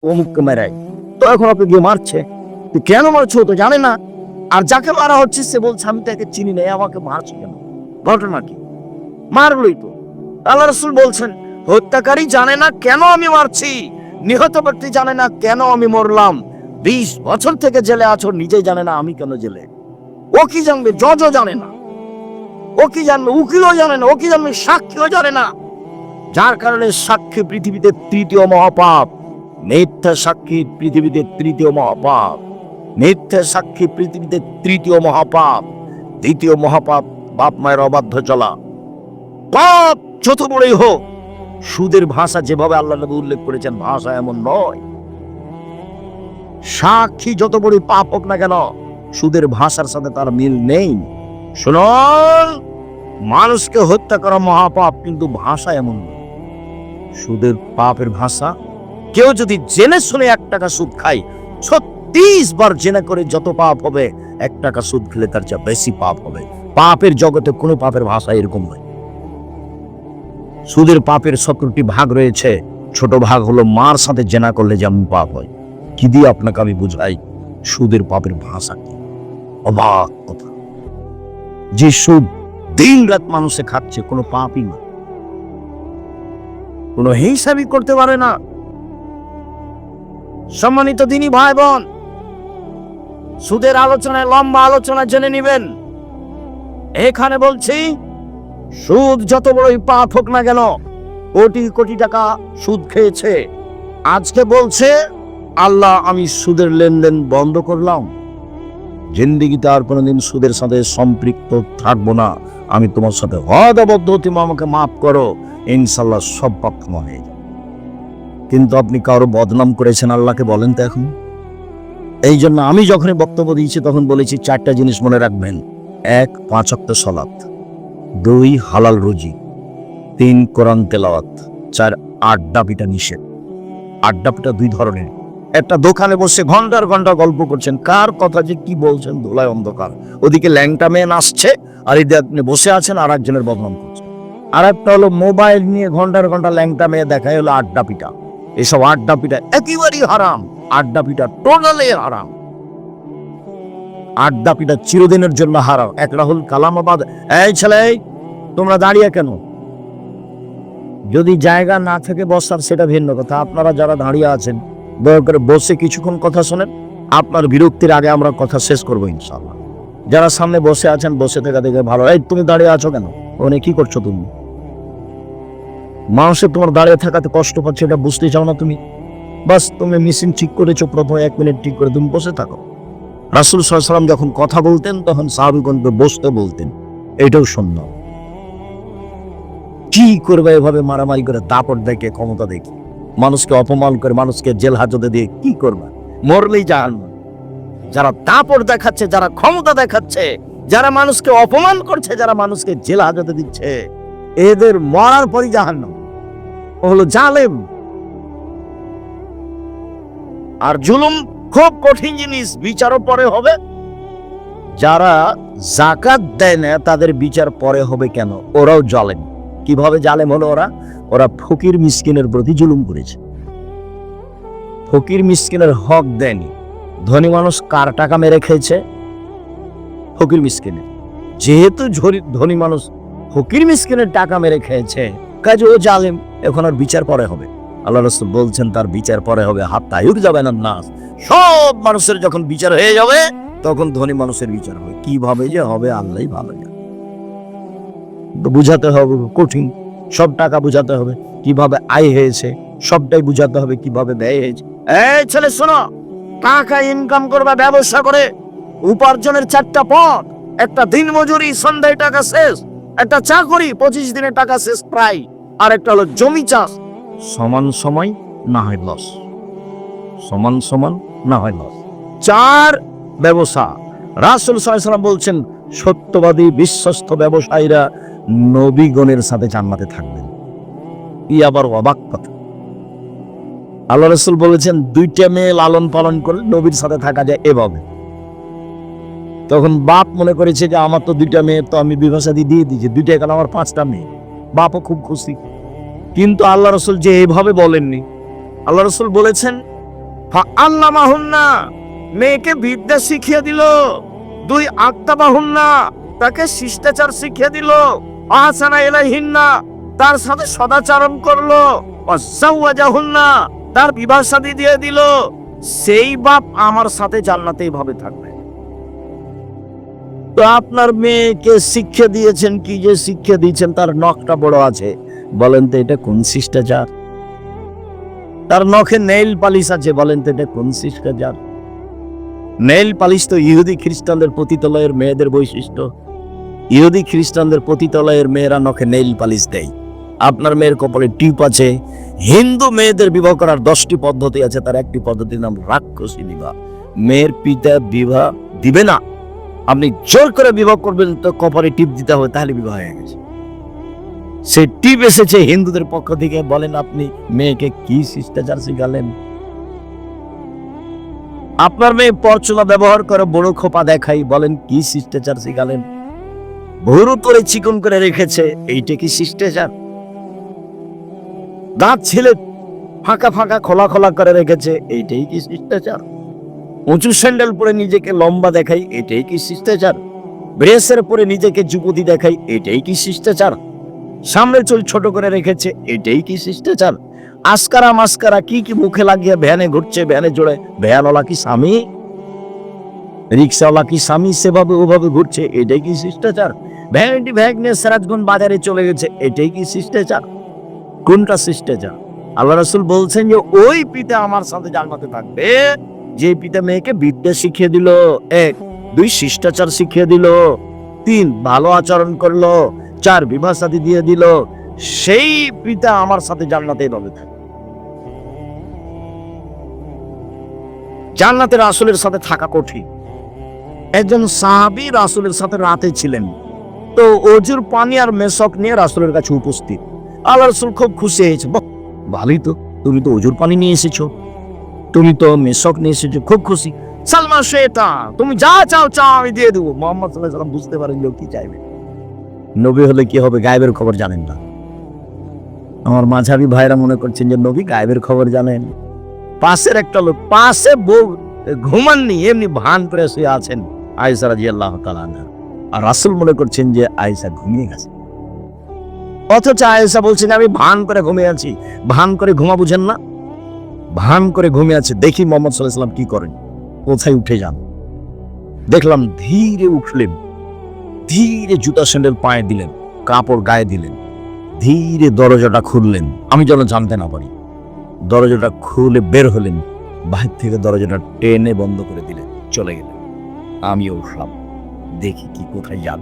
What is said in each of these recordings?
অমুককে মেরাই, তো এখন ওকে গিয়ে মারছে। তুই কেন মারছো তো জানে না, আর যাকে মারা হচ্ছে সে বলছে আমি তাকে চিনি না, আমাকে মারছি কেন, ঘটনা কি? মারবই তো। আল্লাহ রাসূল বলছেন হত্যাকারী জানে না কেন আমি মারছি, নিহত ব্যক্তি জানে না কেন আমি মরলাম। 20 বছর থেকে জেলে আছো, নিজেই জানে না আমি কেন জেলে। ও কি জানবে? জজও জানে না। ও কি জানবে? উকিলও জানে না। ও কি জানবে? সাক্ষীও জানে না। যার কারণে সাক্ষী পৃথিবীতে তৃতীয় মহাপাপ। মিথ্যা সাক্ষী পৃথিবীতে তৃতীয় মহাপাপ। মিথ্যা সাক্ষী পৃথিবীতে তৃতীয় মহাপাপ। দ্বিতীয় মহাপাপ বাপ মায়ের অবাধ্য চলা। পাপ যত বড়ই হোক, সুদের ভাষা যেভাবে আল্লাহ নবী উল্লেখ করেছেন, ভাষা এমন নয়। সাক্ষী যত বড় পাপ হোক না কেন, সুদের ভাষার সাথে তার মিল নেই। শুনুন, মানুষকে হত্যা করা মহাপাপ, কিন্তু ভাষা এমন নয়। সুদের পাপের ভাষা, কেউ যদি জেনে শুনে 1 টাকা সুদ খায়, 36 বার জেনে করে যত পাপ হবে, 1 টাকা সুদ খেলে তার চেয়ে বেশি পাপ হবে। পাপের জগতে কোনো পাপের ভাষা এরকম নয়। সুদের পাপের 17টি ভাগ রয়েছে। ছোট ভাগ হলো মার সাথে জেনা করলে যেমন পাপ হয়। কি দিয়ে আপনাকে আমি বুঝাই সুদের পাপের ভাষা কি? অবাক কথা। যে সুদ দিন রাত মানুষে খাচ্ছে, কোনো পাপই না, কোনো হিসাবই করতে পারে না। সম্মানিত দিনী ভাই বোন, সুদের আলোচনায় লম্বা আলোচনা জেনে নিবেন। এখানে বলছি, সুদ যত বড়ই পাপ হোক না কেন, কোটি কোটি টাকা সুদ খেয়েছে, আজকে বলছে আল্লাহ আমি সুদের লেনদেন বন্ধ করলাম, জিন্দেগিতে আর কোনোদিন সুদের সাথে সম্পৃক্ত থাকবো না, আমি তোমার সাথে ওয়াদাবদ্ধ, তুমি আমাকে মাফ করো, ইনশাল্লাহ সব পাপ ক্ষমা হয়ে যাবে। কিন্তু আপনি কারো বদনাম করেছেন, আল্লাহকে বলেন তো এখন? এই জন্য আমি যখনই বক্তব্য দিয়েছি তখন বলেছি 4টা জিনিস মনে রাখবেন। 1, 5 ওয়াক্ত সালাত, 2, হালাল রুজি, 3, কোরআন তেলাওয়াত, 4, আড্ডা পিটা নিষেধ। আড্ডা পিটা 2 ধরনের। একটা দোকানে বসে ঘন্টার ঘন্টা গল্প করছেন, কার কথা যে কি বলছেন ধুলায় অন্ধকার। ওদিকে ল্যাংটা মেয়ে নাচছে, আর এদিকে আপনি বসে আছেন আর একজনের বদনাম করছেন। আর একটা হলো মোবাইল নিয়ে ঘন্টার ঘন্টা ল্যাংটা মেয়ে দেখায়, হলো আড্ডা পিটা। এসব আড্ডা পিটা একেবারেই হারাম। আড্ডা পিটা টোটালি হারাম। আড্ডা পিটা চিরদিনের জন্য হারাম। এক রাহুল কালামাবাদ, এই ছেলে তোমরা দাঁড়িয়ে কেন? যদি জায়গা না থেকে বসার সেটা ভিন্ন কথা। আপনারা যারা দাঁড়িয়ে আছেন, দয়া করে বসে কিছুক্ষণ কথা শোনেন। আপনার বিরক্তির আগে আমরা কথা শেষ করবো ইনশাআল্লাহ। যারা সামনে বসে আছেন, বসে থেকে দেখে ভালো। এই তুমি দাঁড়িয়ে আছো কেন? ওখানে কি করছো তুমি? মানুষের তোমার দাঁড়িয়ে থাকাতে কষ্ট পাচ্ছে, এটা বুঝতে চাও না তুমি? বাস তুমি মেশিন ঠিক করেছো, প্রথম 1 মিনিট ঠিক করে তুমি বসে থাকো। রাসূল সাল্লাল্লাহু আলাইহি ওয়াসাল্লাম যখন কথা বলতেন তখন সাহাবীগণকে বসতে বলতেন। এটাও সুন্নাহ। কি করবে এভাবে মারামারি করে, দাপট দেখে, ক্ষমতা দেখে, মানুষকে অপমান করে, মানুষকে জেল হাজতে দিয়ে কি করবে? মরলেই জাহান্নাম। যারা দাপট দেখাচ্ছে, যারা ক্ষমতা দেখাচ্ছে, যারা মানুষকে অপমান করছে, যারা মানুষকে জেল হাজতে দিচ্ছে, এদের মরার পরই জাহান্নাম। ও হলো জালেম। আর জুলুম খুব কঠিন জিনিস, বিচারও পরে হবে। যারা যাকাত দেয় না তাদের বিচার পরে হবে কেন? ওরাও জালেম। কিভাবে জালেম হলো ওরা? ওরা ফকির মিসকিনের প্রতি জুলুম করেছে, ফকির মিসকিনের হক দেয়নি। ধনী মানুষ কার টাকা মেরে খেয়েছে? ফকির মিসকিনের। যেহেতু ধনী মানুষ ফকির মিসকিনের টাকা মেরে খেয়েছে, কাজে ও জালেম। এখন আর বিচার পরে হবে। আল্লাহ রাসূল বলছেন তার বিচার পরে হবে। হাত্তা ইউরজাবেন নাস, সব মানুষের যখন বিচার হয়ে যাবে তখন ধনী মানুষের বিচার হবে। কিভাবে যে হবে আল্লাহই ভালো জানে। বুঝাতে হবে কঠিন, সব টাকা বুঝাতে হবে, কিভাবে আয় হয়েছে সবটাই বুঝাতে হবে, কিভাবে ব্যয় হয়েছে। এই ছেলে শোনো, টাকা ইনকাম করবা ব্যবসা করে, উপার্জনের 4টা পথ। একটা দিন মজুরি, সন্ধ্যায় টাকা শেষ। একটা চাকরি, 25 দিনে টাকা শেষ প্রায়। আর একটা হলো জমি চাষ, সমান সময় না হয় লস, সমান সমান না হয় লস। 4 ব্যবসা। রাসূল সাল্লাল্লাহু আলাইহি ওয়াসাল্লাম বলছেন সত্যবাদী বিশ্বস্ত ব্যবসায়ীরা নবীগণের সাথে জান্নাতে থাকবেন। ই আবার অবাক কথা। আল্লাহ রাসূল বলেছেন 2টা মেয়ে লালন পালন করে নবীর সাথে থাকা যায় এভাবে। তখন বাপ মনে করেছে যে আমার তো 2টা মেয়ে, তো আমি বিবাহ শাদী দিয়ে দিয়েছি, 2টা কেন আমার 5টা মেয়ে। বাপও খুব খুশি। কিন্তু আল্লাহ রাসূল যে এভাবে বলেননি। আল্লাহ রাসূল বলেছেন আল্লামাহুন্না, মেয়েকে বিদ্যা শিখিয়ে দিল। 2 আক্তাবাহুন্না, তাকে শিষ্টাচার শিখিয়ে দিল। আহসানা ইলাইহিন্না, তার সাথে সদাচরণ করলো। ওয়াজাওয়াজাহুন্না, তার বিবাহ শাদী দিয়ে দিল। সেই বাপ আমার সাথে জান্নাতে এইভাবে থাকবে। তো আপনার মেয়েকে শিক্ষা দিয়েছেন, কি যে শিক্ষা দিয়েছেন, তার নখটা বড় আছে, বলেন তো এটা কোন শিষ্টাচার? তার নখে নেইল পালিশ আছে, বলেন তো এটা কোন শিষ্টাচার? নেইল পালিশ তো ইহুদি খ্রিস্টানদের পতিতালয়ের মেয়েদের বৈশিষ্ট্য। ইহুদি খ্রিস্টানদের পতিতালয়ের মেয়েরা নখে নেইল পালিশ দেয়। আপনার মেয়ের কপালে টিপ আছে। হিন্দু মেয়েদের বিবাহ করার 10টি পদ্ধতি আছে, তার একটি পদ্ধতির নাম রাক্ষসী বিবাহ। মেয়ের পিতা বিবাহ দিবে না, আপনি জোর করে বিবাহ করবেন তো কপালে টিপ দিতে হবে, তাহলে বিবাহ হয়ে গেছে। সে টিপ এসেছে হিন্দুদের পক্ষ থেকে। বলেন আপনি মেয়েকে কি শিষ্টাচার শিখালেন? আপনার মেয়ে পরচুলা ব্যবহার করে বড় খোপা দেখাই, বলেন কি শিষ্টাচার শিখালেন? ভুরু তোরে চিকন করে রেখেছে, এইটা কি শিষ্টাচার? দাঁত ছিলে ফাঁকা ফাঁকা খোলা খোলা করে রেখেছে, এইটাই কি শিষ্টাচার? উঁচু স্যান্ডেল পরে নিজেকে লম্বা দেখাই, এটাই কি শিষ্টাচার? ব্রেসের পরে নিজেকে যুবতী দেখাই, এটাই কি শিষ্টাচার? সামনের চুল ছোট করে রেখেছে, এটাই কি শিষ্টাচার? আসকারা মাস্কারা কি কি মুখে লাগিয়ে ভ্যানে ঘুরছে, ভ্যানে জোড়ে। ভ্যানওয়ালা কি স্বামী? রিক্সাওয়ালা কি স্বামী? সেভাবে ওভাবে ঘুরছে, এটাই কি শিষ্টাচার? ভ্যানিটি ব্যাগ নিয়ে সিরাজগঞ্জ বাজারে চলে গেছে, এটাই কি শিষ্টাচার? কোনটা শিষ্টাচার? আল্লাহ রাসূল বলছেন যে ওই পিতা আমার সাথে জান্নাতে থাকবে যে পিতা মেয়েকে বিদ্যা শিখিয়ে দিল, 1, 2 শিষ্টাচার শিখিয়ে দিল, 3 ভালো আচরণ করলো, 4 বিবাহ শাদী দিয়ে দিল। সেই পিতা আমার সাথে জান্নাতে রবে থাকবে। জান্নাতে রাসূলের সাথে থাকা কঠিন। একজন সাহাবী রাসূলের সাথে রাতে ছিলেন, তো অজুর পানি আর মেশক নিয়ে রাসূলের কাছে উপস্থিত। আল্লাহ রাসূল খুব খুশি হয়েছে, ভালোই তো, তুমি তো অজুর পানি নিয়ে এসেছো, তুমি তো মেশক নিয়ে এসেছো, খুব খুশি। সালমান শেতা, তুমি যা চাও চাও আমি দিয়ে দেবো। মুহাম্মদ সাল্লাল্লাহু আলাইহি ওয়াসাল্লাম বুঝতে পারেন লোক কি চাইবে। নবী হলে কি হবে, গায়েবের খবর জানেন না। আমার মাঝাবি ভাইরা মনে করছেন যে নবী গায়েবের খবর জানেন। পাশের একটা লোক, পাশে বউ ঘুমাননি, এমনি ভান করে শুয়ে আছেন, আয়েশা রাদিয়াল্লাহু তাআলা আনহা। আর রাসূল মনে করছেন যে আয়েশা ঘুমিয়ে গেছে, অথচ আয়েশা বলছেন আমি ভান করে ঘুমিয়ে আছি। ভান করে ঘুমা বুঝেন না? ভান করে ঘুমিয়ে আছে। দেখি মুহাম্মদ সাল্লাল্লাহু আলাইহি ওয়াসাল্লাম কি করেন, কোথায় উঠে যান। দেখলাম ধীরে উঠলেন, ধীরে জুতা স্যান্ডেল পায়ে দিলেন, কাপড় গায়ে দিলেন, ধীরে দরজাটা খুললেন, আমি যেন জানতে না পারি। দরজাটা খুলে বের হলেন, বাহির থেকে দরজাটা টেনে বন্ধ করে দিলেন, চলে গেলেন। আমিও উঠলাম, দেখি কি কোথায় যান।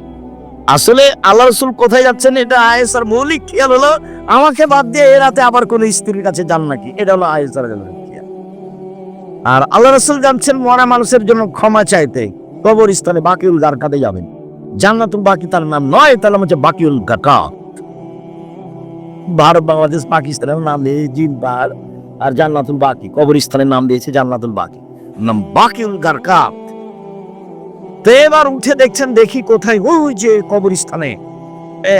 আসলে আল্লাহ রাসূল কোথায় যাচ্ছেন এটা আয়েশার মৌলিক খেয়াল হলো, আমাকে বাদ দিয়ে এ রাতে আবার কোন স্ত্রীর কাছে যান নাকি, এটা হলো আয়েশার খেয়াল। আর আল্লাহ রাসূল যাচ্ছেন মরা মানুষের জন্য ক্ষমা চাইতে, কবরস্থানে বাকিউল গারকাতে যাবেন। জান্নাতুল বাকি তার নাম নয়, তার নাম হচ্ছে বাকিউল গারকাত। ভারত বাংলাদেশ পাকিস্তানের নাম দিয়ে জিনবার, আর জান্নাতুল বাকি কবরস্থানের নাম দিয়েছে জান্নাতুল বাকি, নাম বাকিউল গারকাত। তো এবার উঠে দেখছেন, দেখি কোথায়, ওই যে কবরস্থানে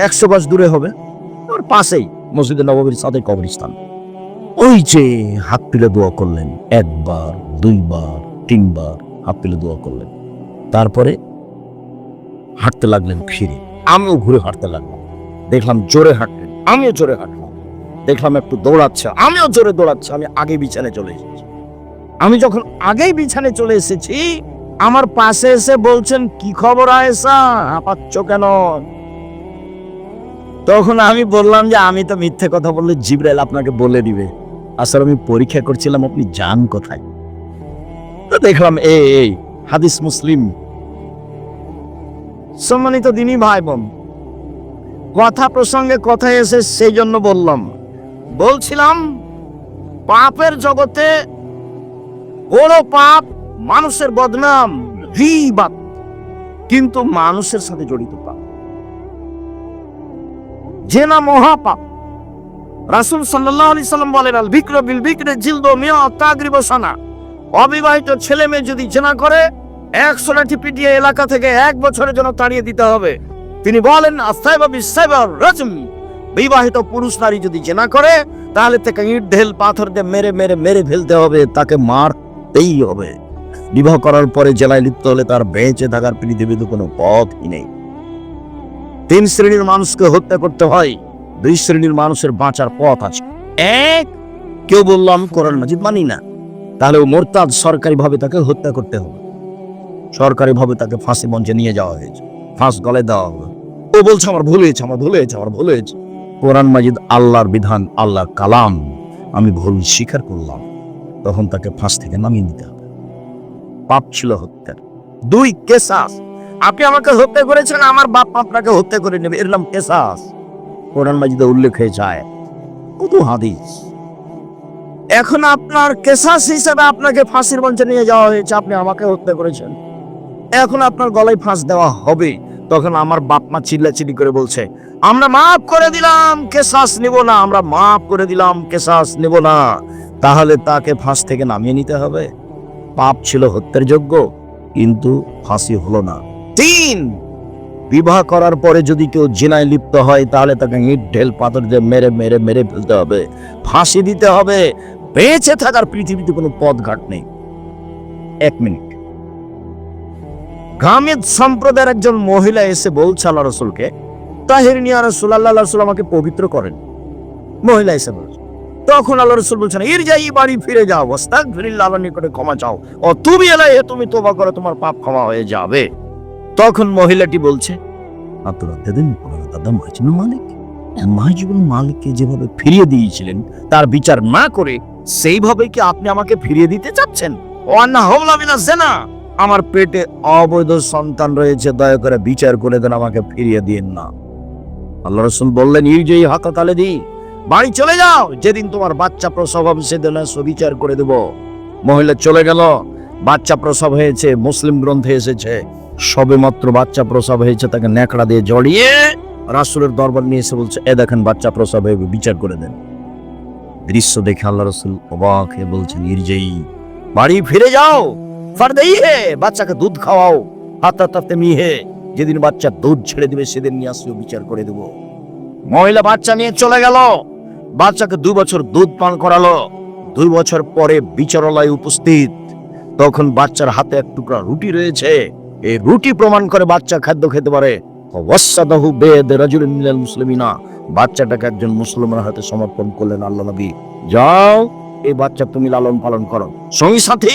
100 গজ দূরে হবে, ওর পাশেই মসজিদে নববীর সাথে কবরস্থান। ওই যে হাত তুলে দোয়া করলেন, 1 বার 2 বার 3 বার হাত তুলে দোয়া করলেন। তারপরে হাঁটতে লাগলেন ফিরে, আমিও ঘুরে হাঁটতে লাগলাম। দেখলাম জোরে হাঁটলেন, আমিও জোরে হাঁটলাম। দেখলাম একটু দৌড়াচ্ছে, আমিও জোরে দৌড়াচ্ছি। আমি আগে বিছানে চলে এসেছি। আমি যখন আগেই বিছানে চলে এসেছি, আমার পাশে এসে বলছেন কি খবর আয়েশা, হাঁপাচ্ছ কেন? তখন আমি বললাম যে আমি তো মিথ্যে কথা বললে জিবরাইল আপনাকে বলে দিবে, আসলে আমি পরীক্ষা করছিলাম আপনি যান কোথায়। তো দেখলাম এই হাদিস মুসলিম। সম্মানিত দিনী ভাই বোন, কথা প্রসঙ্গে কথা এসে সেই জন্য বলছিলাম পাপের জগতে বড় পাপ মানুষের বদনাম, গীবত, কিন্তু মানুষের সাথে জড়িত পাপ জেনা মহাপাপ। রাসূল সাল্লাল্লাহু আলাইহি সাল্লাম বলেন আল বিকরু বিল বিকরি জিলদু মিআত তাগরিব সানা। অবিবাহিত ছেলে মেয়ে যদি জেনা করে 100 লাঠি পিটিয়ে এলাকা থেকে 1 বছরের জন্য তাড়িয়ে দিতে হবে। তিনি বলেন আসাইবা বিসাইবা রাজম। বিবাহিত পুরুষ নারী যদি জেনা করে তাহলে তাকে ইট ঢেল পাথর দিয়ে মেরে মেরে মেরে ফেলতে হবে, তাকে মার করতেই হবে। বিবাহ করার পরে জেলায় লিপ্ত হলে তার বেঁচে থাকার পৃথিবীতে কোনো পথই নেই। 3 শ্রেণীর মানুষকে হত্যা করতে হয়, 2 শ্রেণীর মানুষের বাঁচার পথ আছে। এক, কেউ বললাম কোরআন মাজিদ মানি না, তাহলে ও মোরতাদ, সরকারিভাবে তাকে হত্যা করতে হবে। সরকারিভাবে তাকে ফাঁসি মঞ্চে নিয়ে যাওয়া হয়েছে, ফাঁস গলায় দেওয়া হবে। ও বলছে আমার ভুল হয়েছে, আমার ভুল হয়েছে, আমার ভুল হয়েছে। কোরআন মাজিদ আল্লাহর বিধান, আল্লাহর কালাম, আমি ভুল স্বীকার করলাম, তখন তাকে ফাঁস থেকে নামিয়ে দিতে হবে। পাপ ছিল হত্যার। 2, কেসাস। আপনি আমাকে হত্যা করেছেন, আমার বাপ আপনাকে হত্যা করে নেবে, এর নাম কেসাস। কোরআন মাজিদে উল্লেখ হয়ে যায়, কত হাদিস। এখন আপনার কেসাস হিসেবে আপনাকে ফাঁসির মঞ্চে নিয়ে যাওয়া হয়েছে, আপনি আমাকে হত্যা করেছেন, এখন আপনার গলায় ফাঁস দেওয়া হবে। তখন আমার বাপ মা চিল্লাচিল্লি করে বলছে, আমরা মাফ করে দিলাম, কেসাস নিব না, আমরা মাফ করে দিলাম, কেসাস নিব না। তাহলে তাকে ফাঁস থেকে নামিয়ে নিতে হবে। পাপ ছিল হত্যার যোগ্য, কিন্তু ফাঁসি হলো না। 3, বিবাহ করার পরে যদি কেউ জিনায় লিপ্ত হয়, তাহলে তাকে ইট ঢেল পাথর দিয়ে মেরে মেরে মেরে ফেলতে হবে, ফাঁসি দিতে হবে। বেঁচে থাকার পৃথিবীতে কোনো পথঘাট নেই। 1 মিনিট। গামিদ সম্প্রদায়ের একজন মহিলা এসে বলছে আল্লাহ রসুলকে, তাহিরিনী ইয়া রাসূলুল্লাহ, আল্লাহ রাসূল আমাকে পবিত্র করেন। মহিলা এসে বলছে, তখন আল্লাহ রসুল বলছেন, ইরজাই, বাড়ি ফিরে যাও, ওয়াস্তাগফিরিল্লাহ, আল্লাহর নিকটে ক্ষমা চাও, ও তুবি ইলাইহি, তুমি তওবা করো, তোমার পাপ ক্ষমা হয়ে যাবে। তখন মহিলাটি বলছে, মালিককে যেভাবে ফিরিয়ে দিয়েছিলেন তার বিচার না করে সেইভাবে কি আপনি আমাকে ফিরিয়ে দিতে চাচ্ছেন? আমার পেটে অবৈধ সন্তান রয়েছে, দয়া করে বিচার করে দেন, আমাকে ফিরিয়ে দিন না। আল্লাহ রাসূল বললেন, ইরজাই হাক্কা তালেদি, বাড়ি চলে যাও, যেদিন তোমার বাচ্চা প্রসব হবে সেদিন বিচার করে দেব। মহিলা চলে গেল। বাচ্চা প্রসব হয়েছে, মুসলিম গ্রন্থে এসেছে, সবে মাত্র বাচ্চা প্রসব হয়েছে, তাকে ন্যাকড়া দিয়ে জড়িয়ে রাসূলের দরবার নিয়ে এসে বলছে, এ দেখেন বাচ্চা প্রসব হয়ে, বিচার করে দেন। দৃশ্য দেখে আল্লাহ রাসূল অবাক হয়ে বলছেন, ইরজাই, বাড়ি ফিরে যাও, ফারদাইহে, বাচ্চাকে দুধ খাওয়াও, হাত্তা তাতে মিহে, যেদিন বাচ্চা দুধ ছেড়ে দিবে সেদিন নিয়ে আসিও, বিচার করে দেব। মহিলা বাচ্চা নিয়ে চলে গেল, বাচ্চাকে 2 বছর দুধ পান করালো। 2 বছর পরে বিচারালয় উপস্থিত, তখন বাচ্চার হাতে এক টুকরা রুটি রয়েছে, এই রুটি প্রমাণ করে বাচ্চা খাদ্য খেতে পারে। ওয়াসাদাহু বিয়াদি রাজুলিন মিনাল মুসলিমিনা, বাচ্চাটাকে একজন মুসলমানের হাতে সমর্পণ করলেন আল্লাহ নবী, যাও এই বাচ্চা তুমি লালন পালন করো। সঙ্গী সাথী,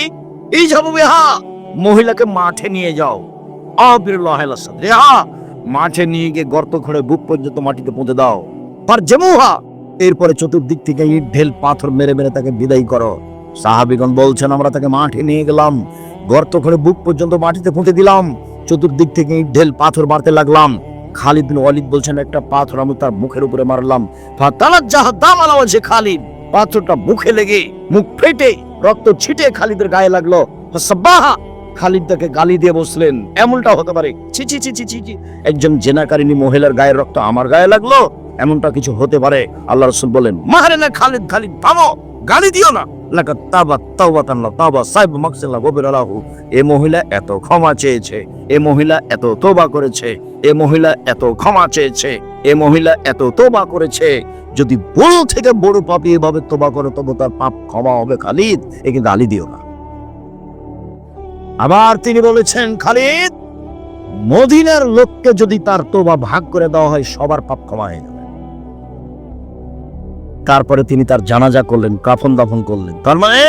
এই যাবো বিহা, মহিলাকে মাঠে নিয়ে যাও, মাঠে নিয়ে গিয়ে গর্ত করে বুক পর্যন্ত মাটিতে পুঁতে দাও, আর জেমুহা, এরপরে চতুর্দিক থেকে ইট ঢেল পাথর মেরে মেরে তাকে বিদায় করো। সাহাবীগণ বলছেন, আমরা তাকে মাঠে নিয়ে গেলাম, গর্ত করে বুক পর্যন্ত মাটিতে পুঁতে দিলাম, চতুর্দিক থেকে ইট ঢেল পাথর মারতে লাগলাম। খালিদ বিন ওয়ালিদ বলছেন, একটা পাথর আমি তার মুখের উপরে মারলাম, খালিদ, পাথরটা মুখে লেগে মুখ ফেটে রক্ত ছিটে খালিদের গায়ে লাগলো। খালিদ তাকে গালি দিয়ে বসলেন, এমনটা হতে পারে? ছি ছি ছি ছি ছি, একজন জেনাকারিনী মহিলার গায়ের রক্ত আমার গায়ে লাগলো, এমনটা কিছু হতে পারে? আল্লাহ রাসূল বলেন, মারে না খালিদ, খালিদ থামো, গালি দিও না। লাকাত তাবা তাওবাতান লা তাওবা সাইব মাকসাল্লাহ গফিরালাহু, এই মহিলা এত ক্ষমা চেয়েছে, এই মহিলা এত তওবা করেছে, এই মহিলা এত ক্ষমা চেয়েছে, এই মহিলা এত তওবা করেছে। যদি বড় থেকে বড় পাপী এভাবে তওবা করে, তবে তার পাপ ক্ষমা হবে। খালিদ, একে গালি দিও না। আবার তিনি বলেছেন, খালিদ, মদিনার লোককে যদি তার তওবা ভাগ করে দেওয়া হয়, সবার পাপ ক্ষমা হয়ে যাবে। তারপরে তিনি তার জানাজা করলেন, কাফন দাফন করলেন, তার মানে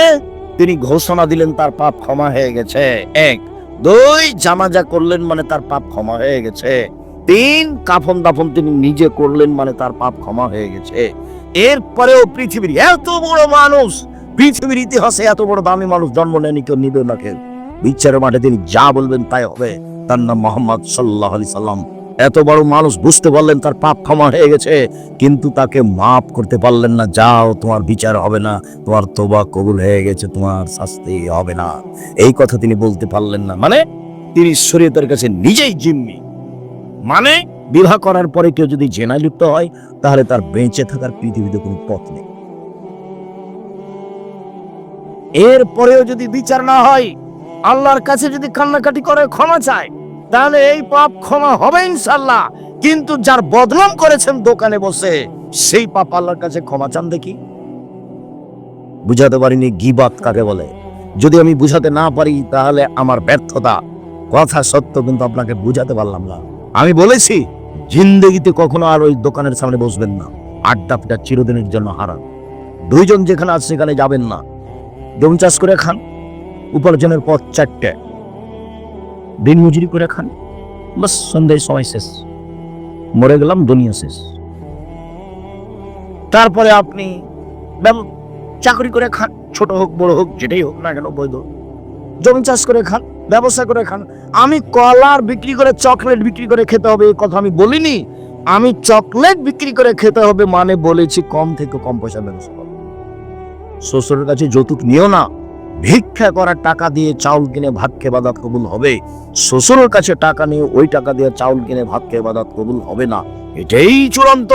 তিনি ঘোষণা দিলেন তার পাপ ক্ষমা হয়ে গেছে। 1, 2, জানাজা করলেন মানে তার পাপ ক্ষমা হয়ে গেছে। 3, কাফন দাফন তিনি নিজে করলেন মানে তার পাপ ক্ষমা হয়ে গেছে। এরপরেও পৃথিবীর এত বড় মানুষ, পৃথিবীর ইতিহাসে এত বড় দামি মানুষ জন্ম নেয়নি, কেউ নিবে না। কেউ বিচারের মাঠে তিনি যা বলবেন তাই হবে। তার নাম মুহাম্মদ সাল্লাল্লাহু আলাইহি সাল্লাম। এত বড় মানুষ বুঝতে পারলেন তার পাপ ক্ষমা হয়ে গেছে, কিন্তু তাকে মাফ করতে পারলেন না। যাও, তোমার বিচার হবে না, তোমার তওবা কবুল হয়ে গেছে, তোমার শাস্তি হবে না, এই কথা তিনি বলতে পারলেন না। মানে তিনি শরীয়তের কাছে নিজেই জিম্মি। মানে বিবাহ করার পরে কেউ যদি জেনায় লিপ্ত হয়, তাহলে তার বেঁচে থাকার পৃথিবীতে কোনো পথ নেই। এরপরেও যদি বিচার না হয়, আল্লাহর কাছে যদি কান্নাকাটি করে ক্ষমা চায়, তাহলে এই পাপ ক্ষমা হবে ইনশাআল্লাহ। কিন্তু যার বদনাম করেছেন দোকানে বসে, সেই পাপ আল্লাহর কাছে ক্ষমা চান দেখি। বুঝাতে পারিনি গীবাত কাকে বলে। যদি আমি বুঝাতে না পারি তাহলে আমার ব্যর্থতা। কথা সত্য, কিন্তু আপনাকে বুঝাতে পারলাম না। আমি বলেছি জিন্দেগিতে কখনো আর ওই দোকানের সামনে বসবেন না। আড্ডা পিটা চিরদিনের জন্য হারান। দুইজন যেখানে আছে সেখানে যাবেন না। জমি চাষ করে খান, উপার্জনের পথ 4টে। দিন মজুরি করে খান, বাস সন্ধ্যায় সময় শেষ, মরে গেলাম, দুনিয়া শেষ। তারপরে আপনি চাকরি করে খান, ছোট হোক বড় হোক যেটাই হোক না কেন, বৈধ। জমি চাষ করে খান, ব্যবসা করে খান। আমি কলার বিক্রি করে চকলেট বিক্রি করে খেতে হবে এই কথা আমি বলিনি। আমি চকলেট বিক্রি করে খেতে হবে মানে বলেছি কম থেকে কম পয়সা ব্যবসা করো। শ্বশুরের কাছে যৌতুক নিও না। ভিক্ষা করার টাকা দিয়ে চাউল কিনে ভাত খেয়ে ইবাদত কবুল হবে। শ্বশুরের কাছে টাকা নিয়ে ওই টাকা দিয়ে চাউল কিনে ভাত খেয়ে ইবাদত কবুল হবে না, এটাই চূড়ান্ত।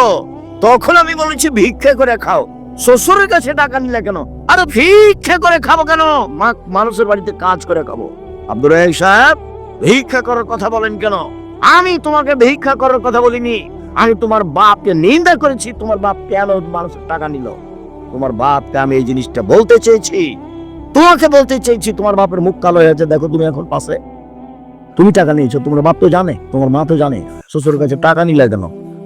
তখন আমি বলেছি ভিক্ষা করে খাও। শ্বশুরের কাছে টাকা নিলে কেন? আরে ভিক্ষা করে খাবো কেন? মানুষের বাড়িতে কাজ করে খাবো। আব্দুর রহিম সাহেব, ভিক্ষা করার কথা বলেন কেন? আমি তোমাকে ভিক্ষা করার কথা বলিনি। আমি তোমার বাপকে নিন্দা করেছি। তোমার বাপ কেন মানুষের টাকা নিল? তোমার বাপকে আমি এই জিনিসটা বলতে চেয়েছি, তোমাকে বলতে চেয়েছি। তোমার বাপের মুখ কালো হয়েছে, দেখো তুমি এখন পাশে। তুমি টাকা নিয়েছো, তোমার বাপ তো জানে, তোমার মা তো জানে। শ্বশুরের কাছে টাকা নিলে কেন?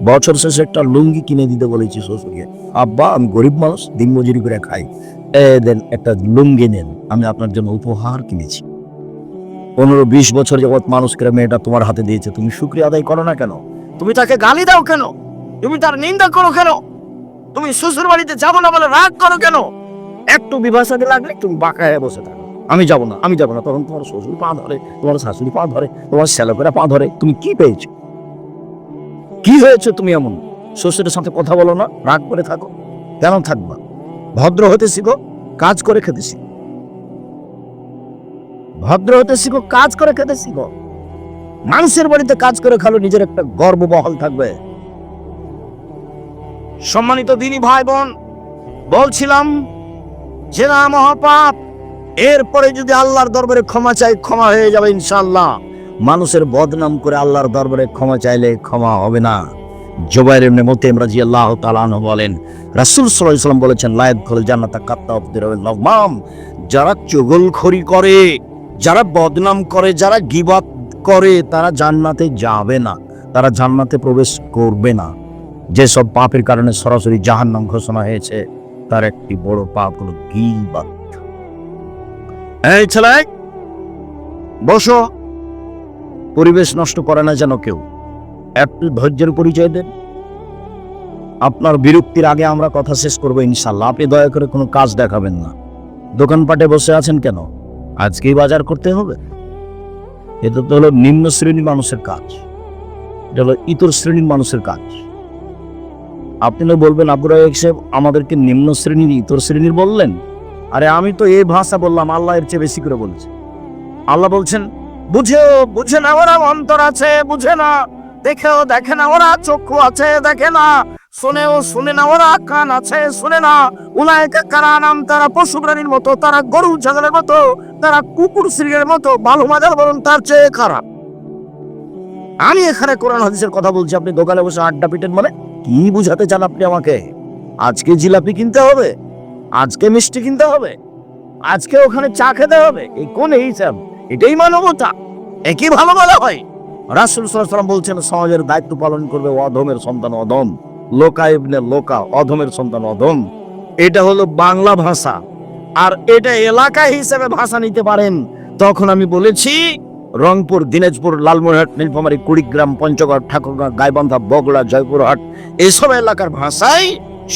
বছর শেষে একটা লুঙ্গি কিনে দিতে বলেছি শ্বশুরকে। আব্বা, আমি গরিব মানুষ, দিন মজুরি করে খাই, দেন একটা লুঙ্গি নেন, আমি আপনার জন্য উপহার কিনেছি। 15-20 বছর যাবৎ মানুষকে মেয়েটা তোমার হাতে দিয়েছে, তুমি শুকরিয়া আদায় করো না কেন? তুমি তাকে গালি দাও কেন? তুমি তার নিন্দা করো কেন? তুমি শ্বশুর বাড়িতে যাবো না বলে রাগ করো কেন? একটু বিভাষাতে লাগলে তুমি বাঁকায় বসে থাকো, আমি যাবো না, আমি যাবো না। তখন তোমার শ্বশুর পা ধরে, তোমার শাশুড়ি পা ধরে, তোমার শ্যালকেরা পা ধরে। তুমি কি পেয়েছো? কি হয়েছে? তুমি এমন শ্বশুরের সাথে কথা বলো না, রাগ করে থাকো। কেন থাকবা? ভদ্র হতে শিখো, কাজ করে খেতে শিখো। ভদ্র হতে শিখো, কাজ করে খেতে শিখো। মানুষের বাড়িতে কাজ করে খালো, নিজের একটা গর্ব বহাল থাকবে। সম্মানিত দিনী ভাই বোন, বলছিলাম জেনা মহাপাপ। এরপরে যদি আল্লাহর দরবারে ক্ষমা চাই, ক্ষমা হয়ে যাবে ইনশাআল্লাহ। মানুষের বদনাম করে আল্লাহর দরবারে ক্ষমা চাইলে ক্ষমা হবে না। জুবাইর ইবনে মুতাইম রাদিয়াল্লাহু তাআলা আনহু বলেন, রাসূল সাল্লাল্লাহু আলাইহি ওয়াসাল্লাম বলেছেন, লা ইয়াদখুলুল জান্নাতা কাত্তাবুর নামাম। যারা চুগলখড়ি করে, যারা বদনাম করে, যারা গীবত করে, তারা জান্নাতে যাবে না, তারা জান্নাতে প্রবেশ করবে না। যেসব পাপের কারণে সরাসরি জাহান্নাম ঘোষণা হয়েছে, তার একটি বড় পাপ হলো গীবত। এই ছেলে, বসো। পরিবেশ নষ্ট করে না যেন কেউ। একটু ধৈর্যের পরিচয় দেন। আপনার বিরক্তির আগে আমরা কথা শেষ করবো ইনশাল্লাহ। আপনি দয়া করে কোনো কাজ দেখাবেন না। দোকানপাটে বসে আছেন কেন? আজকেই বাজার করতে হবে? এটা তো হলো নিম্ন শ্রেণীর মানুষের কাজ, এটা হলো ইতর শ্রেণীর মানুষের কাজ। আপনি না বলবেন, আব্দুর রহিম সাহেব আমাদেরকে নিম্ন শ্রেণীর, ইতর শ্রেণীর বললেন। আরে আমি তো এই ভাষা বললাম, আল্লাহ এর চেয়ে বেশি করে বলেছে। আল্লাহ বলছেন, বুঝে না ওরা অন্তর আছে, বুঝে না। দেখেও দেখে না ওরা চক্ষু আছে, দেখে না। শুনেও শুনে না ওরা কান আছে, শুনে না। উলাইকা কারানাম, তারা পশু প্রাণীর মতো, তারা গরু ছাগলের মতো, তারা কুকুর শ্রীর মতো। ভালো মজার বলুন, তার চেয়ে খারাপ। আমি এখানে কোরআন হাদিসের কথা বলছি, আপনি দোকানে বসে আড্ডা পিটেন। মানে কি বুঝাতে চান আপনি আমাকে? আজকে জিলাপি কিনতে হবে, আজকে মিষ্টি কিনতে হবে, আজকে ওখানে চা খেতে হবে, এই কোন হিসাব? এটাই মানবতা? একই ভালো বলা হয়? রাসূল সাল্লাল্লাহু আলাইহি ওয়াসাল্লাম বলছেন, সমাজের দায়িত্ব পালন করবে অধমের সন্তান অধম, লোকা ইবনে লোকা, অধমের সন্তান অধম। এটা হলো বাংলা ভাষা। আর এটা এলাকা হিসেবে ভাষা নিতে পারেন। তখন আমি বলেছি, রংপুর, দিনাজপুর, লালমনিরহাট, নীলফামারী, কুড়িগ্রাম, পঞ্চগড়, ঠাকুরগাঁও, গাইবান্ধা, বগুড়া, জয়পুরহাট, এসব এলাকার ভাষায়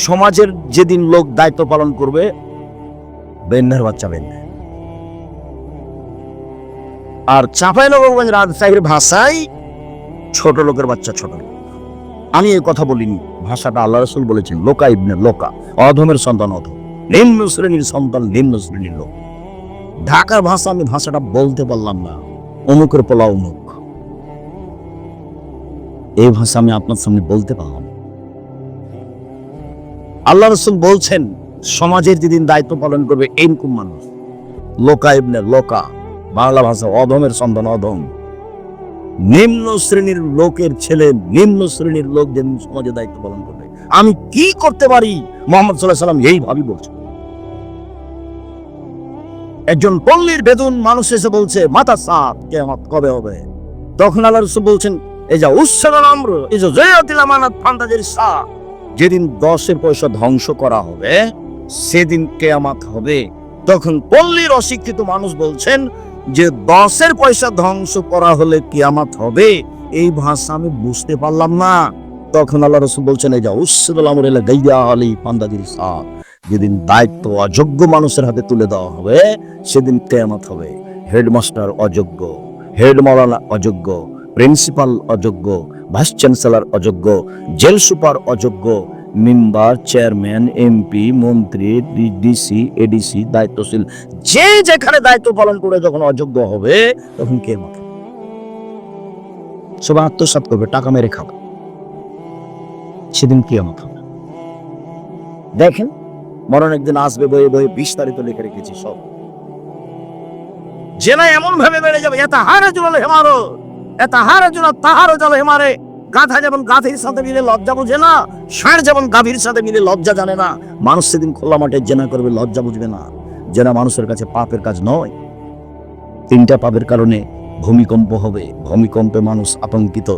সমাজের যেদিন লোক দায়িত্ব পালন করবে, বেন্নার বাচ্চা বেন্না। আর চাঁপাইনবাবগঞ্জ, রাজশাহীর ভাষায় ছোট লোকের বাচ্চা ছোট লোক। আমি এই কথা বলিনি, ভাষাটা আল্লাহ রাসূল বলেছেন, লোকা ইবনে লোকা, অধমের সন্তান অধম, নিম্ন শ্রেণীর সন্তান নিম্ন শ্রেণীর লোক। ঢাকার ভাষা আমি ভাষাটা বলতে পারলাম না, অমুকের পোলা অমুক, এই ভাষা আমি আপনার সামনে বলতে পারলাম। আল্লাহ রাসূল বলছেন, সমাজের যেদিন দায়িত্ব পালন করবে এরকম মানুষ, লোকা ইবনে লোকা, বাংলা ভাষা অধমের সন্তান অধম, নিম্ন শ্রেণীর লোকের ছেলে, নিম্ন শ্রেণীর লোক যেদিন সমাজে দায়িত্ব পালন করবে। আমি কি করতে পারি? মুহাম্মদ সাল্লাল্লাহু আলাইহি ওয়াসাল্লাম এইভাবেই বলছেন। একজন পল্লীর বেদুন মানুষ এসে বলছে, মাতা সাপ কিয়ামত কবে হবে? তখন আল্লাহ রাসূল বলছেন, এই যা উসসালাল আমর এই যে জয়াতিল আমানাত ফান্তাজির সা, যেদিন 10 পয়সা ধ্বংস করা হবে সেদিন কিয়ামত হবে। তখন পল্লীর অশিক্ষিত মানুষ বলছেন যে 10 পয়সা ধ্বংস করা হলে কিয়ামত হবে, এই ভাষা আমি বুঝতে পারলাম না। তখন আল্লাহ রাসূল বলছেন, এই যা উসসালাল আমর ইলা গাইয়া আলী ফান্তাজির সা, যেদিন দায়িত্ব অযোগ্য মানুষের হাতে তুলে দেওয়া হবে সেদিন কিয়ামত হবে। হেডমাস্টার অযোগ্য, হেড মাওলানা অযোগ্য, প্রিন্সিপাল অযোগ্য, ভাইস চ্যান্সেলর অযোগ্য, জেল সুপার অযোগ্য, মেম্বার, চেয়ারম্যান, এমপি, মন্ত্রী, ডিসি, এডিসি, দায়িত্বশীল যে যেখানে দায়িত্ব পালন করে যখন অযোগ্য হবে তখন কিয়ামত। সবাই আত্মসাৎ করবে, টাকা মেরে খাবে, সেদিন কিয়ামত হবে। দেখেন, মরণ একদিন আসবে, বইয়ে বইয়ে বিস্তারিত লিখে রেখেছি সব। জেনা এমন ভাবে বেড়ে যাবে, এটা হারে জল হেমারো, এটা হারে জল তাহারও জল হেমারে। গাধা যেমন গাধীর সাথে মিলে লজ্জা বুঝে না, ষাঁড় যেমন গাভীর সাথে মিলে লজ্জা জানে না, মানুষ সেদিন খোলা মাঠে জেনা করবে, লজ্জা বুঝবে না। জেনা মানুষের কাছে পাপের কাজ নয়। 3টা পাপের কারণে ভূমিকম্প হবে, ভূমিকম্পে মানুষ আতঙ্কিত।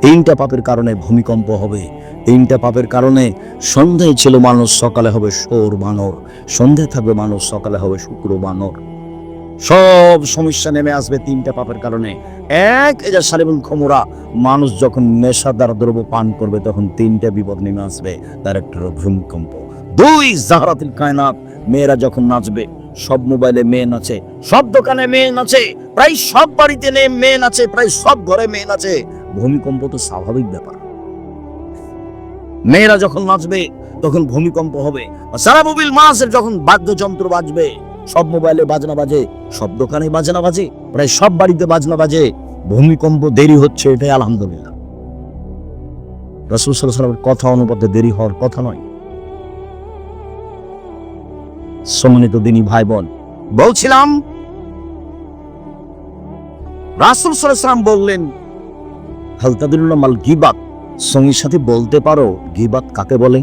3টা পাপের কারণে ভূমিকম্প হবে। 3টা পাপের কারণে সন্ধ্যায় ছিল মানুষ, সকালে হবে শোর বানর। সন্ধ্যায় থাকবে মানুষ, সকালে হবে শুক্র বানর। সব সমস্যা নেমে আসবে 3টা পাপের কারণে। এক, এই যে সালিবুল খমুরা, মানুষ যখন নেশাদার দ্রব্য পান করবে তখন 3টা বিপদ নেমে আসবে। তার একটা হলো ভূমিকম্প। 2, জাহরাতুল কায়নাত, মেয়েরা যখন নাচবে, সব মোবাইলে মেয়ে নাচে, সব দোকানে মেয়ে নাচে, প্রায় সব বাড়িতে মেয়ে নাচে, প্রায় সব ঘরে মেয়ে নাচে। ভূমিকম্প তো স্বাভাবিক ব্যাপার। মেয়েরা যখন নাচবে তখন ভূমিকম্প হবে। সারাবুবিল মাসের যখন বাদ্যযন্ত্র বাজবে, সব মোবাইলে বাজনা বাজে, সব দোকানে বাজনা বাজে, প্রায় সব বাড়িতে বাজনা বাজে। ভূমিকম্প দেরি হচ্ছে, এটাই আলহামদুলিল্লাহ। রাসূল সাল্লাল্লাহু আলাইহি ওয়াসাল্লামের কথা অনুপাতে দেরি হওয়ার কথা নয়। সম্মানিত দিনী ভাই বোন, বলছিলাম রাসূল সাল্লাল্লাহু আলাইহি ওয়াসাল্লাম বললেন, হাল তাদরুনা মাল গীবাত, সঙ্গীর সাথে বলতে পারো গীবাত কাকে বলে?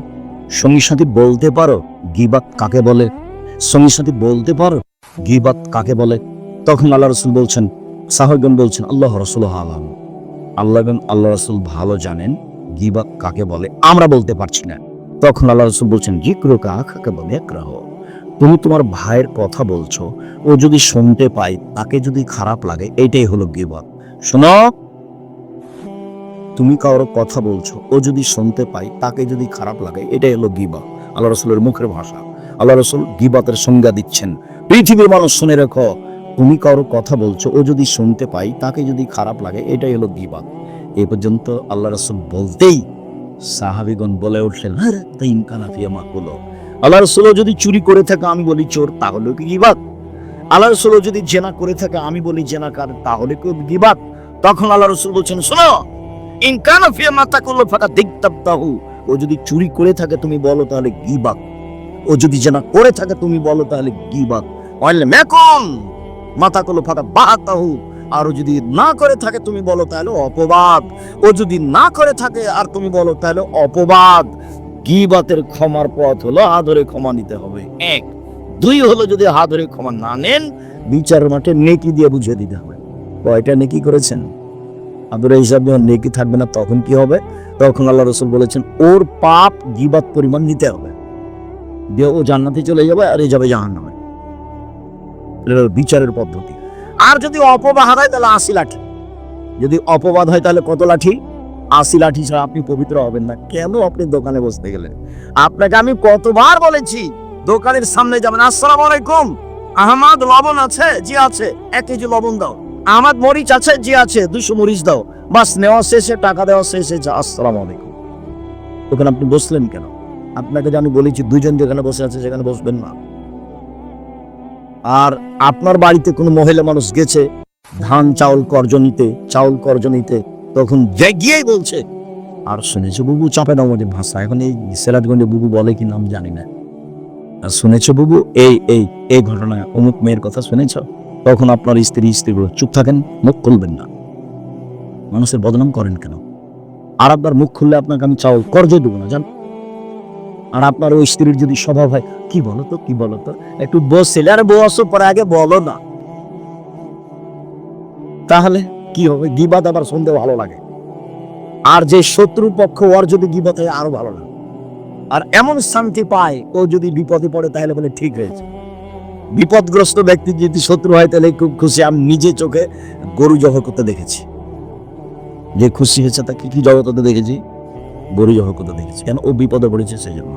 সঙ্গীর সাথে বলতে পারো গীবাত কাকে বলে? সঙ্গীর সাথে বলতে পারো গীবাত কাকে বলে? তখন আল্লাহ রাসূল বলছেন, সাহাবাগণ বলছেন, আল্লাহ রাসূলুহু আলাম, আল্লাহ রাসূল ভালো জানেন গীবাত কাকে বলে, আমরা বলতে পারছি না। তখন আল্লাহ রাসূল বলছেন, যিকরুকা আখাকা বিমাকরাহ, তুমি তোমার ভাইয়ের কথা বলছো, ও যদি শুনতে পায়, তাকে যদি খারাপ লাগে, এইটাই হলো গীবাত। শোনো, তুমি কারো কথা বলছো, ও যদি শুনতে পায়, তাকে যদি খারাপ লাগে, এটাই হলো গীবাত। আল্লাহ রাসূলের মুখের ভাষা। আল্লাহ রাসূল গীবাতের সংজ্ঞা দিচ্ছেন। পৃথিবীর মানুষ শুনে রেখো, তুমি কারো কথা বলছো, ও যদি শুনতে পায়, তাকে যদি খারাপ লাগে, এটাই হলো গীবাত। এই পর্যন্ত আল্লাহ রাসূল বলতেই সাহাবীগণ বলে উঠলেন, আরে তাইন কানা ফিয়া মাকুল, আল্লাহ রাসূল যদি চুরি করে থাকে, আমি বলি চোর, তাহলে কি গীবাত? আল্লাহ রাসূল যদি জেনা করে থাকে, আমি বলি জেনাকার, তাহলে কি গীবাত? তখন আল্লাহ রাসূল বলছেন, শোনো, ইন কানা ফিয়া মা তাকুল ফাকা দিকতাবতাহু, ও যদি চুরি করে থাকে তুমি বলো তাহলে গীবাত, ও যদি জেনা করে থাকে তুমি বলো তাহলে গীবাত। ওয়াল মাকুন মাতা কুল ফাকা বাতাহু, আর যদি না করে থাকে তুমি বলো তাহলে অপবাদ। ও যদি না করে থাকে আর তুমি বলো তাহলে অপবাদ। গীবাতের ক্ষমার পথ হলো হাত ধরে ক্ষমা নিতে হবে, 1। 2 হলো যদি হাত ধরে ক্ষমা না নেন, বিচার মাঠে নেকি দিয়ে বুঝিয়ে দিতে হবে। কয়টা নেকি করেছেন? আদরের হিসাব যখন নেকি থাকবে না, তখন কি হবে? তখন আল্লাহ রাসূল বলেছেন, ওর পাপ গীবাত পরিমাণ নিতে হবে, দিয়ে ও জান্নাতে চলে যাবে আর এ যাবে জাহান্নামে। বিচারের পদ্ধতি। আর যদি অপবাদ হয় তাহলে 80 লাঠি। যদি অপবাদ হয় তাহলে কত লাঠি? 80 লাঠি ছাড়া আপনি পবিত্র হবেন না। কেন আপনি দোকানে বসতে গেলেন? আপনাকে আমি কতবার বলেছি, দোকানের সামনে যাবেন, আসসালামু আলাইকুম, আহমদ লবণ আছে? জি আছে। 1 কেজি লবণ দাও। আহমদ মরিচ আছে? জি আছে। 200 মরিচ দাও। বাস নেওয়া শেষে, টাকা দেওয়া শেষে, আসসালামু আলাইকুম। ওখানে আপনি বসলেন কেন? আপনাকে যে আমি বলেছি 2 জন যেখানে বসে আছে সেখানে বসবেন না। আর আপনার বাড়িতে কোনো মহিলা মানুষ গেছে ধান চাউল কর্জ নিতে, তখন গিয়েই বলছে, আর শুনেছো বুবু, চাপে দাও আমাদের ভাষা, এখন এই সিলেটগঞ্জে বুবু বলে কি নাম জানি না, শুনেছো বুবু এই ঘটনা, অমুক মেয়ের কথা শুনেছ? তখন আপনার স্ত্রীগুলো চুপ থাকেন, মুখ খুলবেন না। মানুষের বদনাম করেন কেন? আর আপনার মুখ খুললে আপনাকে আমি চাউল কর্জই দেবো না, জান। আর আপনার ওই স্ত্রীর যদি স্বভাব হয়, কি বলো তো কি বলো তো, একটু বসছিলে আর বসো পরে আগে বলো না, তাহলে কি হবে? গীবাত আবার শুনতে ভালো লাগে। আর যে শত্রু পক্ষ, ওর যদি গীবাত হয় আরো ভালো লাগে। আর এমন শান্তি পায়, ও যদি বিপদে পড়ে তাহলে বলে ঠিক হয়েছে। বিপদগ্রস্ত ব্যক্তি যদি শত্রু হয় তাহলে খুব খুশি। আমি নিজে চোখে গরু জবাই করতে দেখেছি, যে খুশি হয়েছে তাকে কি জবাই করতে দেখেছি, গরু জবাই করতে দেখেছি। কেন? ও বিপদে পড়েছে সেই জন্য।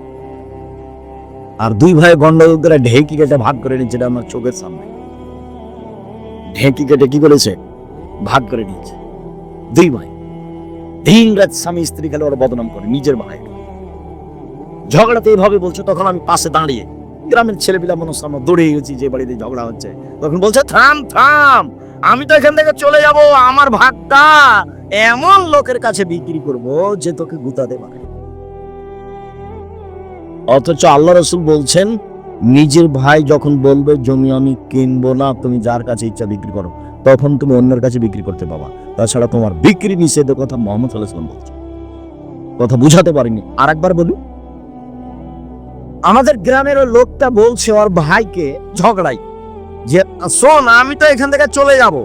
আর দুই ভাই গন্ডগোল করে ঢেকি কেটে ভাগ করে নিচ্ছে, এটা আমার চোখের সামনে। ঢেকি কেটে কি করেছে? ভাগ করে নিয়েছে। দুই ভাই দিন রাত স্বামী স্ত্রী খেলে ওরা বদনাম করে নিজের ভাই। ঝগড়াতে এইভাবে বলছে, তখন আমি পাশে দাঁড়িয়ে, গ্রামের ছেলেপিলা মনে সামনে দৌড়ে গেছি যে বাড়িতে ঝগড়া হচ্ছে। তখন বলছে, থাম থাম, আমি তো এখান থেকে চলে যাব, আমার ভাগটা এমন লোকের কাছে বিক্রি করব যে তোকে গুতাতে পারে। অথচ আল্লাহ রাসূল বলছেন, নিজের ভাই যখন বলবে জমি আমি কিনবো না, তুমি যার কাছে ইচ্ছা বিক্রি করো, তখন তুমি অন্যের কাছে বিক্রি করতে পাবা। তাছাড়া তোমার বিক্রি নিষেধের কথা মুহাম্মদ সাল্লাল্লাহু আলাইহি ওয়াসাল্লাম বলছেন। কথা বুঝাতে পারিনি, আরেকবার বলি। আমাদের গ্রামের ওই লোকটা বলছে ওর ভাইকে ঝগড়াই, যে শোন, আমি তো এখান থেকে চলে যাব,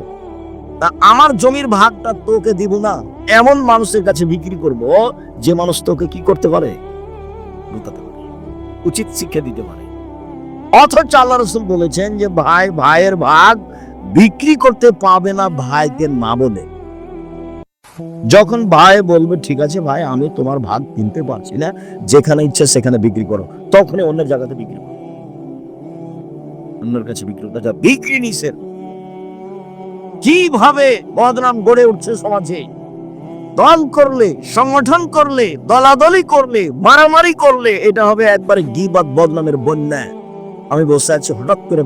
তা আমার জমির ভাগটা তোকে দিব না, এমন মানুষের কাছে বিক্রি করব যে মানুষ তোকে কি করতে পারে? লুটাতে পারে, উচিত শিক্ষা দিতে পারে। অথচ আল্লাহ রাসূল বলেছেন যে ভাই ভাইয়ের ভাগ বিক্রি করতে পাবে না ভাইকে না বলে। যখন ভাই বলবে ঠিক আছে ভাই, আমি তোমার ভাগ কিনতে পারছি না, যেখানে ইচ্ছা সেখানে বিক্রি করো, তখনই অন্যের জায়গাতে বিক্রি করো, অন্যের কাছে বিক্রি করো। বিক্রি নিষেধ। কিভাবে বদনাম গড়ে উঠছে সমাজে! দল করলে, সংগঠন করলে, দলাদলি করলে, মারামারি করলে, এটা হবে একবারে গীবাত বদনামের বন্যা। আমি বসে আছি, হঠাৎ করে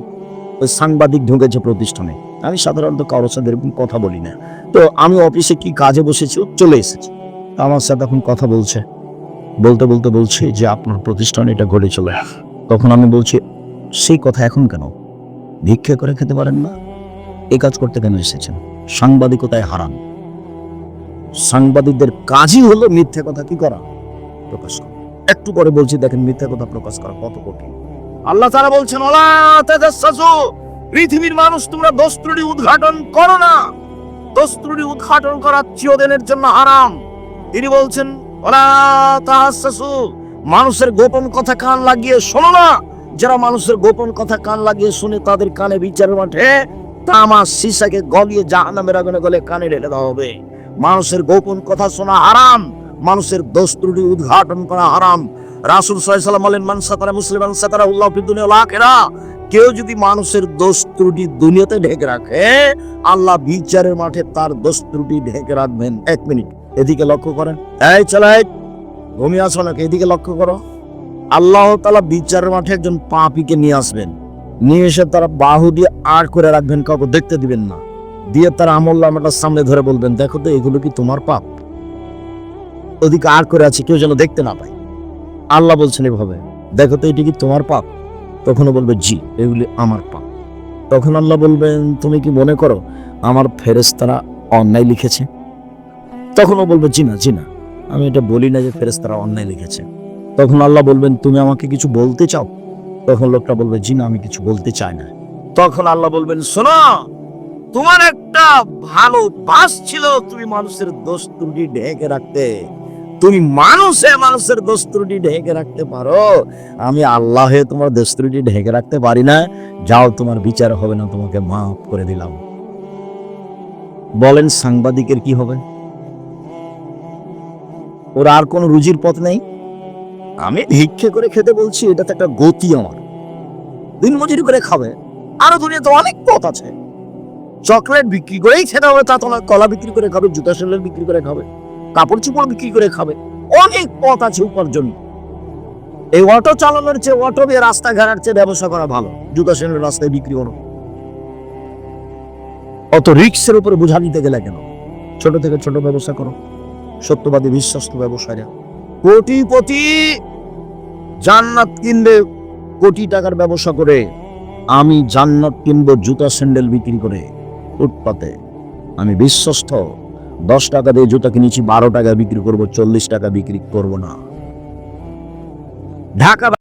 ওই সাংবাদিক ঢুকেছে প্রতিষ্ঠানে। আমি সাধারণত কারোর সাথে এরকম কথা বলি না, তো আমি অফিসে কি কাজে বসেছি, চলে এসেছি। আমার সাথে এখন কথা বলছে, বলতে বলতে বলছে যে আপনার প্রতিষ্ঠানে এটা ঘটে চলে। তখন আমি বলছি, সেই কথা এখন কেন? ভিক্ষা করে খেতে পারেন না? এই কাজ করতে কেন এসেছেন? সাংবাদিকতায় হারাম। সাংবাদিকদের কাজই হলো মিথ্যা কথা কি করা, প্রকাশ করা। একটু পরে বলছি, দেখেন মিথ্যা কথা প্রকাশ করা কত কঠিন। আল্লাহ তাআলা বলছেন, ওয়ালা তাজাসসু, পৃথিবীর মানুষ তোমরা দোষ ত্রুটি উদ্ঘাটন করো না। দোষ ত্রুটি উদ্ঘাটন করা চিরদিনের জন্য হারাম। তিনি বলছেন, ওয়ালা তাহাসসু, মানুষের গোপন কথা কান লাগিয়ে শোনো না। যারা মানুষের গোপন কথা কান লাগিয়ে শুনে, তাদের কানে বিচারের মাঠে তামা সীসাকে গলিয়ে জাহান্নামের আগুনে গলে কানে ঢেলে দেওয়া হবে। মানুষের গোপন কথা শোনা হারাম, মানুষের দোষ ত্রুটি উদ্ঘাটন করা হারাম। রাসূল সাল্লাল্লাহু আলাইহি ওয়াসাল্লাম বলেন, মান সাতারা মুসলিমান সাতারাহুল্লাহু ফিদ দুনিয়া ওয়াল আখিরাহ। কেউ যদি মানুষের দোষ ত্রুটি দুনিয়াতে ঢেকে রাখে, আল্লাহ বিচারের মাঠে তার দোষ ত্রুটি ঢেকে রাখবেন। এক মিনিট এদিকে লক্ষ্য করেন, এই চালাই ঘুমিয়ে আসো নাকি? এদিকে লক্ষ্য করো। আল্লাহ তাআলা বিচারের মাঠে একজন পাপীকে নিয়ে আসবেন, নিয়ে এসে তারা বাহু দিয়ে আড় করে রাখবেন, কাউকে দেখতে দিবেন না, দিয়ে তার আমলনামাটার সামনে ধরে বলবেন, দেখো তো এগুলো কি তোমার পাপ? ওদিকে আড় করে আছে, কেউ যেন দেখতে না পায়। আল্লাহ বলছেন এভাবে, দেখো তো এটি কি তোমার পাপ? তখনও বলবে জি, এগুলি আমার পাপ। তখন আল্লাহ বলবেন, তুমি কি মনে করো আমার ফেরেশতারা অন্যায় লিখেছে? তখনও বলবে জি না, জি না, আমি এটা বলি না যে ফেরেশতারা অন্যায় লিখেছে। তখন আল্লাহ বলবেন, তুমি আমাকে কিছু বলতে চাও? তখন লোকটা বলবে জি না, আমি কিছু বলতে চাই না। তখন আল্লাহ বলবেন, শোনো, তোমার একটা ভালো বাস ছিল, তুমি মানুষের দোষ ত্রুটি ঢেকে রাখতে। তুমি মানুষের দোষ ত্রুটি ঢেকে রাখতে পারো, আমি আল্লাহ তোমার দোষ ত্রুটি ঢেকে রাখতে পারি না। যাও, তোমার বিচার হবে না, তোমাকে মাফ করে দিলাম। বলেন সাংবাদিকের কি হবে? ওর আর কোন রুজির পথ নেই। আমি ভিক্ষে করে খেতে বলছি, এটা তো একটা গতি আমার, দিন মজুরি করে খাবে। আরো দুনিয়াতে অনেক পথ আছে। চকলেট বিক্রি করেই খেতে হবে তা তো না, কলা বিক্রি করে খাবে, জুতা সেন্ডেল বিক্রি করে খাবে, কাপড় চোপড় বিক্রি করে খাবে, অনেক পথ আছে উপার্জন। এই অটো চালানোর চেয়ে, অটো দিয়ে রাস্তা ঘাটার চেয়ে ব্যবসা করা ভালো। জুতা সেন্ডেল রাস্তায় বিক্রি করো, অত রিক্সের উপরে বোঝা নিতে গেলে কেন? ছোট থেকে ছোট ব্যবসা করো। সত্যবাদী বিশ্বস্ত ব্যবসায়ীরা কোটিপতি, জান্নাত কিনবে কোটি টাকার ব্যবসা করে। আমি জান্নাত কিনবো জুতা স্যান্ডেল বিক্রি করে ফুটপাতে। আমি বিশ্বস্ত, 10 টাকা দিয়ে জুতা কিনেছি, 12 টাকা বিক্রি করব, 40 টাকা বিক্রি করব না। ঢাকা